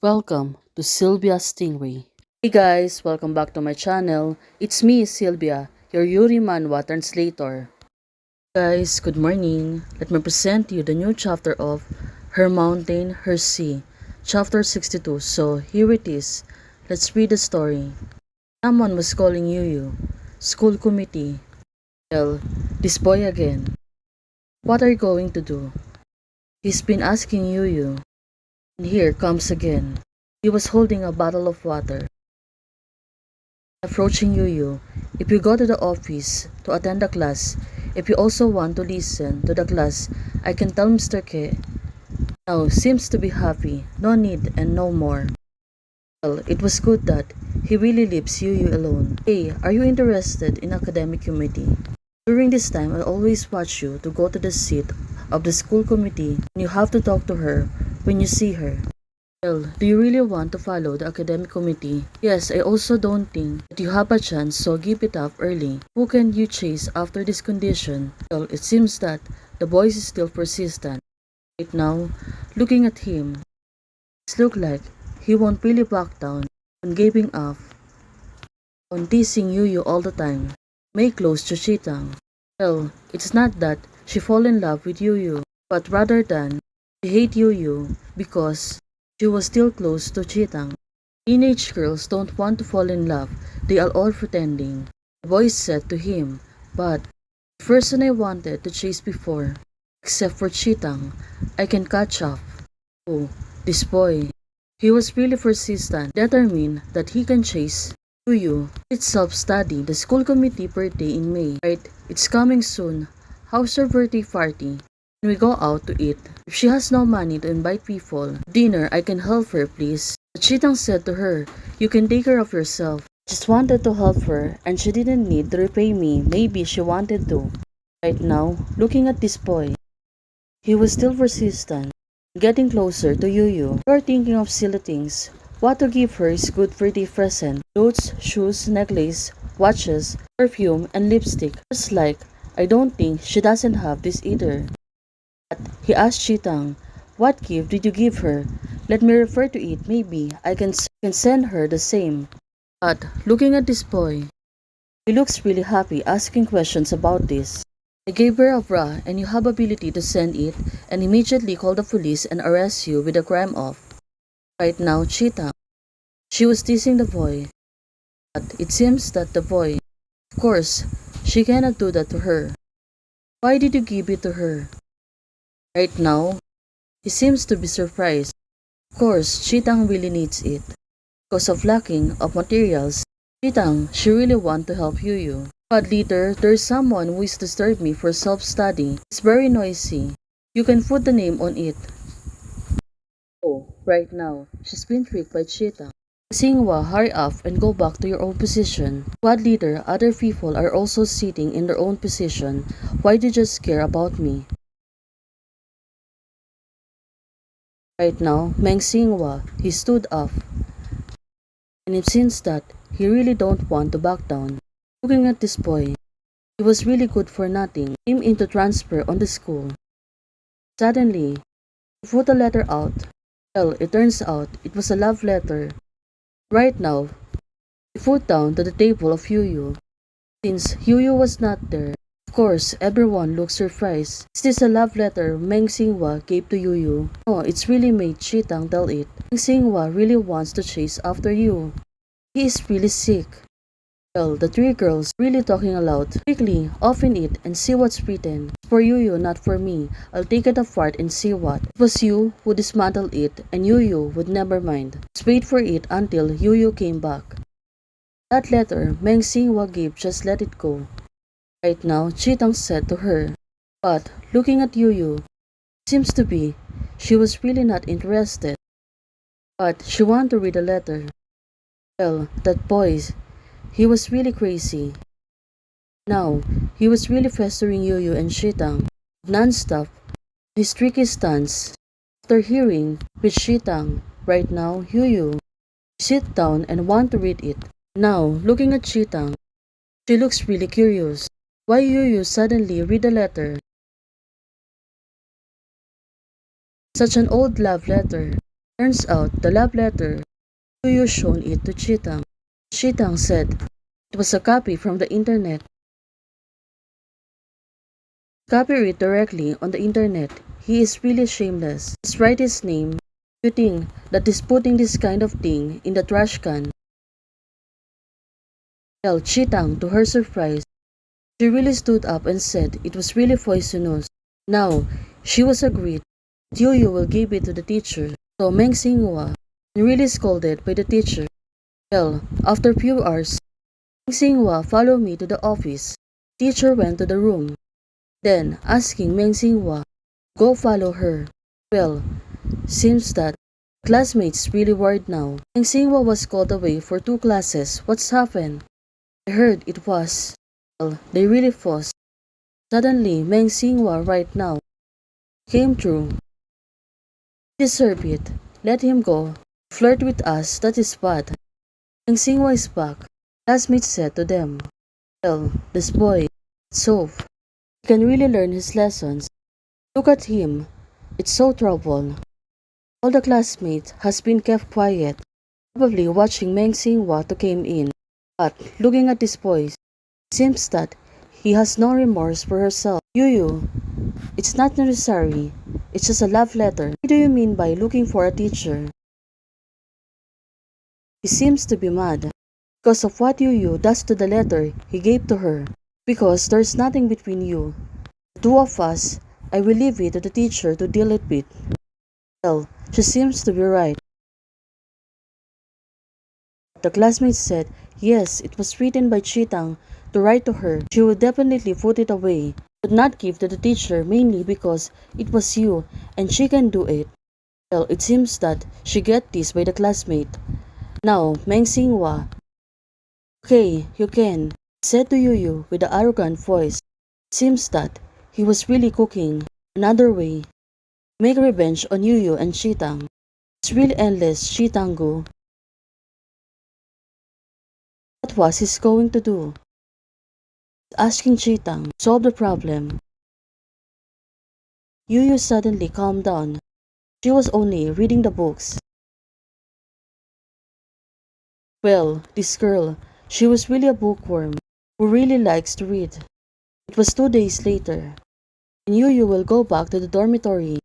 Welcome to Sylvia Stingray. Hey guys, welcome back to my channel. It's me, Sylvia, your Yuri Manhwa translator. Guys, good morning. Let me present you the new chapter of Her Mountain, Her Sea, chapter 62. So here it is. Let's read the story. Someone was calling Yuyu. School committee. Well, this boy again. What are you going to do? He's been asking Yuyu. And here comes again. He was holding a bottle of water. Approaching Yuyu. If you go to the office to attend the class, if you also want to listen to the class, I can tell Mr. K. Now seems to be happy, no need and no more. Well, it was good that he really leaves Yuyu alone. Hey, are you interested in academic committee? During this time, I always watch you to go to the seat of the school committee and you have to talk to her when you see her. Well, do you really want to follow the academic committee? Yes, I also don't think that you have a chance, so give it up early. Who can you chase after this condition? Well, it seems that the boy is still persistent. Right now, looking at him, it looks like he won't really back down on giving up, on teasing Yuyu all the time. May close to Chitang. Well, it's not that she fall in love with Yuyu, but rather than she hate Yuyu because she was still close to Chitang. Teenage girls don't want to fall in love, they are all pretending. The boy said to him, but the person I wanted to chase before, except for Chitang, I can catch up. Oh, this boy. He was really persistent, determined that he can chase Yuyu. It's self-study, the school committee birthday in May, right? It's coming soon. How's your birthday party? When we go out to eat. If she has no money to invite people, dinner, I can help her, please. But Chitang said to her, you can take care of yourself. Just wanted to help her, and she didn't need to repay me. Maybe she wanted to. Right now, looking at this boy, he was still persistent, getting closer to Yuyu. You're thinking of silly things. What to give her is good birthday present. Clothes, shoes, necklace, watches, perfume, and lipstick. Just like, I don't think she doesn't have this either. He asked Chitang, what gift did you give her? Let me refer to it, maybe I can send her the same. But looking at this boy, he looks really happy asking questions about this. I gave her a bra and you have ability to send it and immediately call the police and arrest you with a crime of. Right now, Chitang. She was teasing the boy. But it seems that the boy, of course, she cannot do that to her. Why did you give it to her? Right now, he seems to be surprised. Of course, Chitang really needs it. Because of lacking of materials, Chitang, she really want to help Yuyu. But later, there's someone who is disturb me for self-study. It's very noisy. You can put the name on it. Oh, right now, she's been tricked by Chitang. Xinhua, hurry up and go back to your own position. Squad leader, other people are also sitting in their own position. Why did you just care about me? Right now, Meng Xinhua, he stood up. And it seems that he really don't want to back down. Looking at this boy, he was really good for nothing. Came into transfer on the school. Suddenly, he put a letter out. Well, it turns out it was a love letter. Right now, he put down to the table of Yuyu. Since Yuyu was not there, of course, everyone looked surprised. Is this a love letter Meng Xinhua gave to Yuyu? No, it's really made Chitang tell it. Meng Xinhua really wants to chase after you. He is really sick. Well, the three girls really talking aloud. Quickly, open it and see what's written. It's for Yuyu, not for me. I'll take it apart and see what. It was you who dismantled it and Yuyu would never mind. Just wait for it until Yuyu came back. That letter Meng Xinhua gave, just let it go. Right now, Chitang said to her. But looking at Yuyu, seems to be she was really not interested. But she wanted to read the letter. Well, that boy, he was really crazy. Now, he was really festering Yuyu and Chitang non-stop. His tricky stance. After hearing with Chitang, right now, Yuyu sit down and want to read it. Now, looking at Chitang, she looks really curious. Why Yuyu suddenly read the letter? Such an old love letter. Turns out the love letter, Yuyu shown it to Chitang. Chitang said it was a copy from the internet. Copy it directly on the internet. He is really shameless. Just write his name. You think that is putting this kind of thing in the trash can? Well, Chitang, to her surprise, she really stood up and said it was really poisonous. Now, she was agreed that Yuyu will give it to the teacher. So Meng Xinghua really scolded by the teacher. Well, after a few hours, Meng Xinghua followed me to the office. Teacher went to the room, then asking Meng Xinghua, go follow her. Well, seems that classmates really worried now. Meng Xinghua was called away for 2 classes. What's happened? I heard it was. Well, they really fussed. Suddenly, Meng Xinghua right now came through. Deserve it. Let him go. Flirt with us, that is bad. Meng Xinghua is back. Classmates said to them. Well, this boy, Soph, he can really learn his lessons. Look at him. It's so trouble. All the classmates has been kept quiet, probably watching Meng Xinghua to came in. But looking at this boy, it seems that he has no remorse for herself. Yuyu, it's not necessary. It's just a love letter. What do you mean by looking for a teacher? He seems to be mad because of what Yuyu does to the letter he gave to her. Because there's nothing between you. The 2 of us, I will leave it to the teacher to deal it with. Well, she seems to be right. The classmates said, yes, it was written by Chitang to write to her. She would definitely put it away, but not give to the teacher mainly because it was you and she can do it. Well, it seems that she get this by the classmate. Now, Meng Xinghua, okay, you can, said to Yuyu with an arrogant voice. It seems that he was really cooking another way. Make revenge on Yuyu and Chitang. It's really endless, Chitangu. What was he going to do? Asking Chitang to solve the problem. Yuyu suddenly calmed down. She was only reading the books. Well, this girl, she was really a bookworm who really likes to read. It was 2 days later, and Yuyu will go back to the dormitory.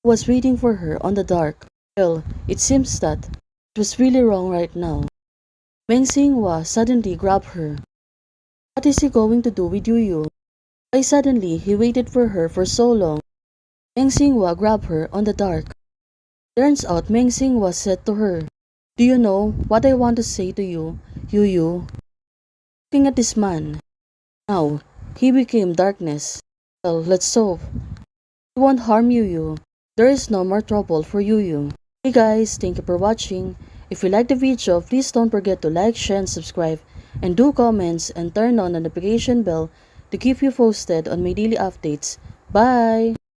He was waiting for her on the dark. Well, it seems that it was really wrong right now. Meng Xinghua suddenly grabbed her. What is he going to do with Yuyu? Why suddenly he waited for her for so long? Meng Xinghua grabbed her on the dark. Turns out Meng Xinghua said to her, do you know what I want to say to you, Yuyu? Looking at this man. Now, he became darkness. Well, let's hope. He won't harm Yuyu. There is no more trouble for Yuyu. Hey guys, thank you for watching. If you like the video, please don't forget to like, share, and subscribe. And do comments and turn on the notification bell to keep you posted on my daily updates. Bye!